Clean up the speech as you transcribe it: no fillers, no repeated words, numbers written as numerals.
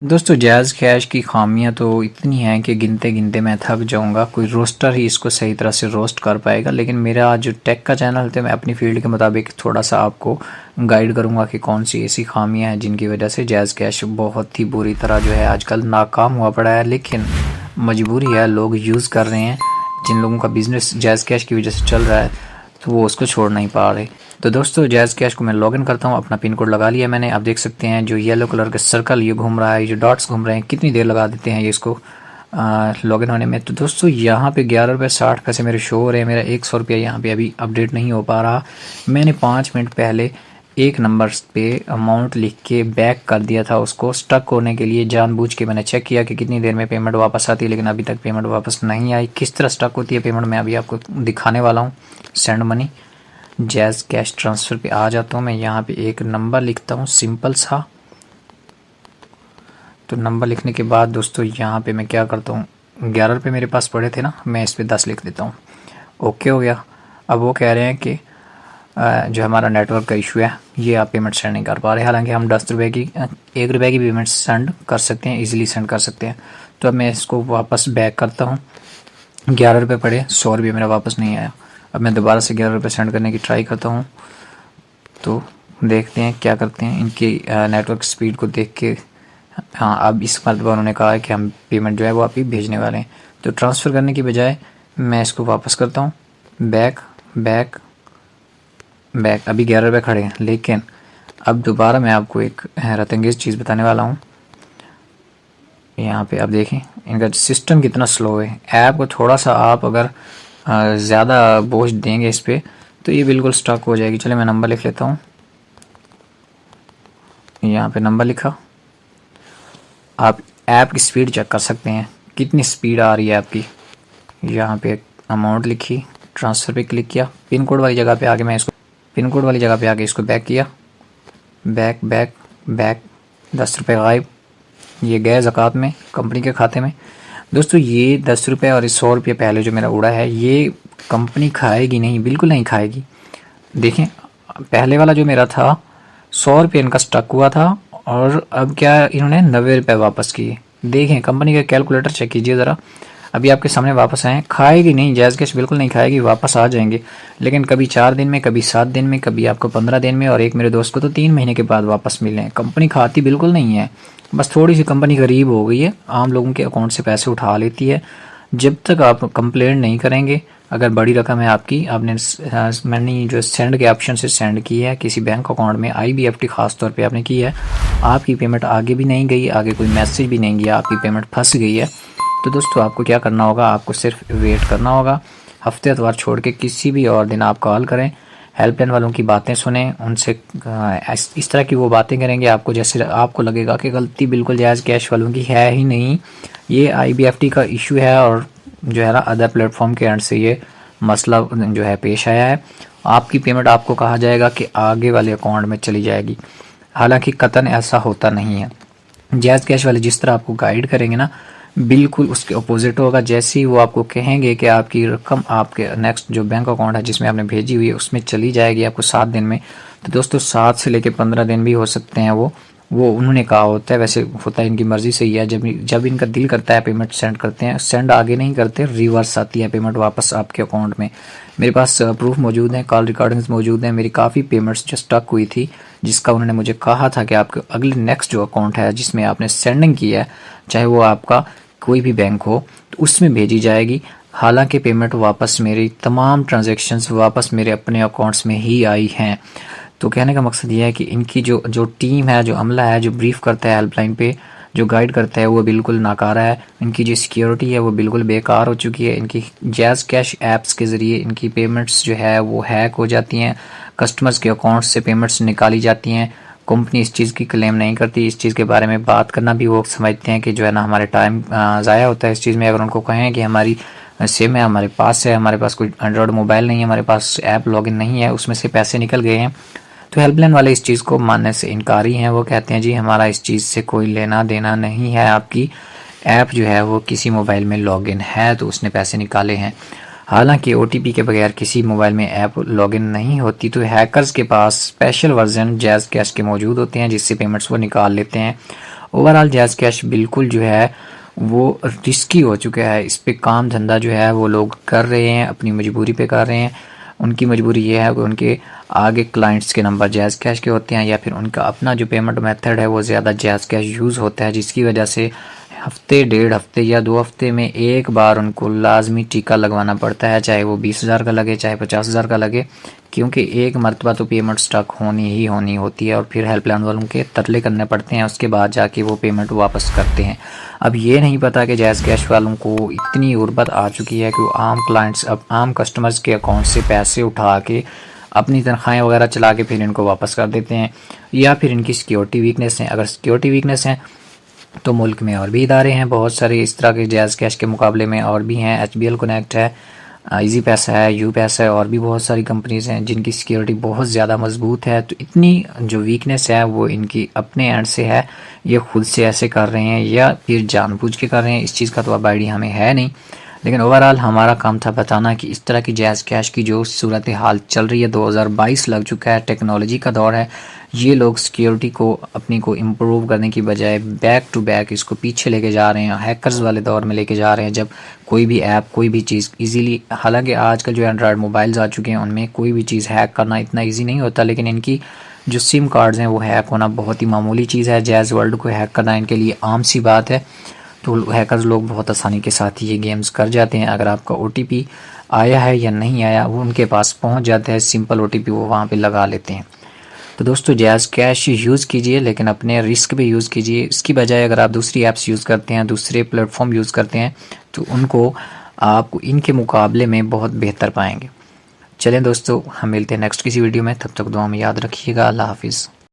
दोस्तों jazz cash की खामियां तो इतनी हैं कि गिनते गिनते मैं थक जाऊंगा। कोई रोस्टर ही इसको सही तरह से रोस्ट कर पाएगा। लेकिन मेरा जो टेक का चैनल है, मैं अपनी फील्ड के मुताबिक थोड़ा सा आपको गाइड करूंगा कि कौन सी ऐसी खामियां हैं जिनकी वजह से जैज़ कैश बहुत ही बुरी तरह जो है आजकल नाकाम हुआ पड़ा है। लेकिन मजबूरी है, लोग यूज़ कर रहे हैं। जिन लोगों का बिजनेस जैज़ कैश की वजह से चल रहा है तो वो उसको छोड़ नहीं पा रहे। तो दोस्तों जैज़ कैश को मैं लॉगिन करता हूँ, अपना पिन कोड लगा लिया मैंने। आप देख सकते हैं जो येलो कलर का सर्कल ये घूम रहा है, ये जो डॉट्स घूम रहे हैं, कितनी देर लगा देते हैं ये इसको लॉगिन होने में। तो दोस्तों यहाँ पे 11 रुपये 60 पैसे मेरे शो हो रहे हैं। मेरा 100 रुपया यहाँ पे अभी अपडेट नहीं हो पा रहा। मैंने 5 मिनट पहले एक नंबर पे अमाउंट लिख के बैक कर दिया था, उसको स्टक होने के लिए जानबूझ के मैंने चेक किया कि कितनी देर में पेमेंट वापस आती है, लेकिन अभी तक पेमेंट वापस नहीं आई। किस तरह स्टक होती है पेमेंट मैं अभी आपको दिखाने वाला हूँ। Send money jazz cash transfer पे आ जाता हूँ मैं। यहाँ पे एक नंबर लिखता हूँ सिंपल सा। तो नंबर लिखने के बाद दोस्तों यहाँ पे मैं क्या करता हूँ, 11 रुपये मेरे पास पड़े थे ना, मैं इस पर 10 लिख देता हूँ। ओके हो गया। अब वो कह रहे हैं कि जो हमारा नेटवर्क का इशू है, ये आप पेमेंट सेंड नहीं कर पा रहे। हालांकि हम 10 रुपये की 1 रुपये की पेमेंट सेंड कर सकते हैं, इजीली सेंड कर सकते हैं। तो अब मैं इसको वापस बैक करता हूँ। 11 रुपये पड़े, 100 रुपये मेरा वापस नहीं आया। अब मैं दोबारा से 11 रुपये सेंड करने की ट्राई करता हूँ। तो देखते हैं क्या करते हैं, इनकी नेटवर्क स्पीड को देख के। हाँ, अब इस मरतबा उन्होंने कहा है कि हम पेमेंट जो है वो आप ही भेजने वाले हैं। तो ट्रांसफ़र करने की बजाय मैं इसको वापस करता हूँ। Back back back. अभी 11 रुपये खड़े हैं, लेकिन अब दोबारा मैं आपको एक हैरत अंगेज़ चीज़ बताने वाला हूँ। यहाँ पे आप देखें इनका सिस्टम कितना स्लो है। ऐप को थोड़ा सा आप अगर ज़्यादा बोझ देंगे इस पर तो ये बिल्कुल स्टक हो जाएगी। चलिए मैं नंबर लिख लेता हूँ। यहाँ पे नंबर लिखा। आप ऐप की स्पीड चेक कर सकते हैं कितनी स्पीड आ रही है आपकी। यहाँ पे अमाउंट लिखी, ट्रांसफ़र पे क्लिक किया, पिन कोड वाली जगह पे आके मैं इसको पिन कोड वाली जगह पे आके इसको बैक किया। Back back back. 10 रुपये गायब, ये गए ज़कात में कंपनी के खाते में। दोस्तों ये 10 रुपये और 100 रुपये पहले जो मेरा उड़ा है, ये कंपनी खाएगी नहीं, बिल्कुल नहीं खाएगी। देखें पहले वाला जो मेरा था 100 रुपये इनका स्टक हुआ था, और अब क्या इन्होंने 90 रुपये वापस किए। देखें कंपनी का कैलकुलेटर चेक कीजिए ज़रा, अभी आपके सामने वापस आए। खाएगी नहीं, जैज़ कैश बिल्कुल नहीं खाएगी, वापस आ जाएंगे। लेकिन कभी 4 दिन में, कभी 7 दिन में, कभी आपको 15 दिन में, और एक मेरे दोस्त को तो 3 महीने के बाद वापस मिले हैं। कंपनी खाती बिल्कुल नहीं है, बस थोड़ी सी कंपनी गरीब हो गई है, आम लोगों के अकाउंट से पैसे उठा लेती है। जब तक आप कंप्लेंट नहीं करेंगे, अगर बड़ी रकम है आपकी, आपने मैंने जो सेंड के ऑप्शन से सेंड की है किसी बैंक अकाउंट में, IBFT खास तौर पे आपने की है, आपकी पेमेंट आगे भी नहीं गई, आगे कोई मैसेज भी नहीं गया, आपकी पेमेंट फंस गई है। तो दोस्तों आपको क्या करना होगा, आपको सिर्फ वेट करना होगा। हफ्ते एतवार छोड़ के किसी भी और दिन आप कॉल करें, हेल्पलाइन वालों की बातें सुने, उनसे इस तरह की वो बातें करेंगे आपको, जैसे आपको लगेगा कि गलती बिल्कुल जैज़ कैश वालों की है ही नहीं, ये IBFT का इशू है, और जो है ना अदर प्लेटफॉर्म के एंड से ये मसला जो है पेश आया है। आपकी पेमेंट आपको कहा जाएगा कि आगे वाले अकाउंट में चली जाएगी। हालांकि कतन ऐसा होता नहीं है। जैज़ कैश वाले जिस तरह आपको गाइड करेंगे ना, बिल्कुल उसके अपोजिट होगा। जैसे ही वो आपको कहेंगे कि आपकी रकम आपके नेक्स्ट जो बैंक अकाउंट है जिसमें आपने भेजी हुई है उसमें चली जाएगी आपको 7 दिन में, तो दोस्तों 7 से लेकर 15 दिन भी हो सकते हैं। वो उन्होंने कहा होता है, वैसे होता है इनकी मर्ज़ी से ही है। जब इनका दिल करता है पेमेंट सेंड करते हैं, सेंड आगे नहीं करते, रिवर्स आती है पेमेंट वापस आपके अकाउंट में। मेरे पास प्रूफ मौजूद हैं, कॉल रिकॉर्डिंग्स मौजूद हैं, मेरी काफ़ी पेमेंट्स जो स्टक हुई थी, जिसका उन्होंने मुझे कहा था कि आपके अगले नेक्स्ट जो अकाउंट है जिसमें आपने सेंडिंग की है, चाहे वो आपका कोई भी बैंक हो, तो उसमें भेजी जाएगी। हालांकि पेमेंट वापस, मेरी तमाम ट्रांजैक्शंस वापस मेरे अपने अकाउंट्स में ही आई हैं। तो कहने का मकसद ये है कि इनकी जो टीम है, जो अमला है, जो ब्रीफ करता है हेल्पलाइन पे, जो गाइड करता है, वो बिल्कुल नाकारा है। इनकी जो सिक्योरिटी है वो बिल्कुल बेकार हो चुकी है। इनकी जैज़ कैश ऐप्स के ज़रिए इनकी पेमेंट्स जो है वो हैक हो जाती हैं, कस्टमर्स के अकाउंट्स से पेमेंट्स निकाली जाती हैं। कंपनी इस चीज़ की क्लेम नहीं करती, इस चीज़ के बारे में बात करना भी वो समझते हैं कि जो है ना हमारे टाइम ज़ाया होता है इस चीज़ में। अगर उनको कहें कि हमारी सिम है, हमारे पास है, हमारे पास कोई एंड्रॉयड मोबाइल नहीं है, हमारे पास ऐप लॉगिन नहीं है, उसमें से पैसे निकल गए हैं, तो हेल्पलाइन वाले इस चीज़ को मानने से इनकारी हैं। वो कहते हैं जी हमारा इस चीज़ से कोई लेना देना नहीं है, आपकी ऐप जो है वो किसी मोबाइल में लॉगिन है तो उसने पैसे निकाले हैं। हालांकि OTP के बगैर किसी मोबाइल में ऐप लॉगिन नहीं होती। तो हैकर्स के पास स्पेशल वर्जन जैज़ कैश के मौजूद होते हैं जिससे पेमेंट्स वो निकाल लेते हैं। ओवरऑल जैज़ कैश बिल्कुल जो है वो रिस्की हो चुका है। इस पे काम धंधा जो है वो लोग कर रहे हैं, अपनी मजबूरी पे कर रहे हैं। उनकी मजबूरी ये है कि उनके आगे क्लाइंट्स के नंबर जैज़ कैश के होते हैं, या फिर उनका अपना जो पेमेंट मेथड है वो ज़्यादा जैज़ कैश यूज़ होता है, जिसकी वजह से हफ्ते, डेढ़ हफ्ते या 2 हफ्ते में एक बार उनको लाजमी टीका लगवाना पड़ता है, चाहे वो 20,000 का लगे, चाहे 50,000 का लगे, क्योंकि एक मरतबा तो पेमेंट स्टक होनी ही होनी होती है और फिर हेल्पलाइन वालों के तरले करने पड़ते हैं, उसके बाद जाके वो पेमेंट वापस करते हैं। अब ये नहीं पता कि जैज़ कैश वालों को इतनी गुर्बत आ चुकी है कि वो आम क्लाइंट्स, अब आम कस्टमर्स के अकाउंट से पैसे उठा के अपनी तनख्वाहें वगैरह चला के फिर इनको वापस कर देते हैं, या फिर इनकी सिक्योरिटी वीकनेस है। अगर सिक्योरिटी वीकनेस है तो मुल्क में और भी इदारे हैं बहुत सारे इस तरह के जैज़ कैश के मुकाबले में, और भी हैं। HBL कनेक्ट है, इजी पैसा है, यू पैसा है, और भी बहुत सारी कंपनीज हैं जिनकी सिक्योरिटी बहुत ज़्यादा मजबूत है। तो इतनी जो वीकनेस है वो इनकी अपने एंड से है, ये खुद से ऐसे कर रहे हैं या फिर जानबूझ के कर रहे हैं, इस चीज़ का तो अब आइडिया हमें है नहीं। लेकिन ओवरऑल हमारा काम था बताना कि इस तरह की जैज़ कैश की जो सूरत हाल चल रही है, 2022 लग चुका है, टेक्नोलॉजी का दौर है, ये लोग सिक्योरिटी को अपनी को इम्प्रूव करने की बजाय बैक टू बैक इसको पीछे लेके जा रहे हैं, हैकर्स वाले दौर में लेके जा रहे हैं। जब कोई भी ऐप, कोई भी चीज़ इजीली, हालांकि आजकल जो एंड्रॉयड मोबाइल्स आ चुके हैं उनमें कोई भी चीज़ हैक करना इतना ईजी नहीं होता, लेकिन इनकी जो सिम कार्ड्स हैं वो हैक होना बहुत ही मामूली चीज़ है। जैज़ वर्ल्ड को हैक करना इनके लिए आम सी बात है, तो हैकर्स लोग बहुत आसानी के साथ ये गेम्स कर जाते हैं। अगर आपका OTP आया है या नहीं आया वो उनके पास पहुंच जाता है, सिंपल OTP वो वहाँ पे लगा लेते हैं। तो दोस्तों जैज़ कैश यूज़ कीजिए, लेकिन अपने रिस्क पे यूज़ कीजिए। इसकी बजाय अगर आप दूसरी ऐप्स यूज़ करते हैं, दूसरे प्लेटफॉर्म यूज़ करते हैं, तो उनको आप इनके मुकाबले में बहुत बेहतर पाएंगे। चलें दोस्तों, हम मिलते हैं नेक्स्ट किसी वीडियो में, तब तक दुआ में याद रखिएगा। अल्लाह हाफिज़।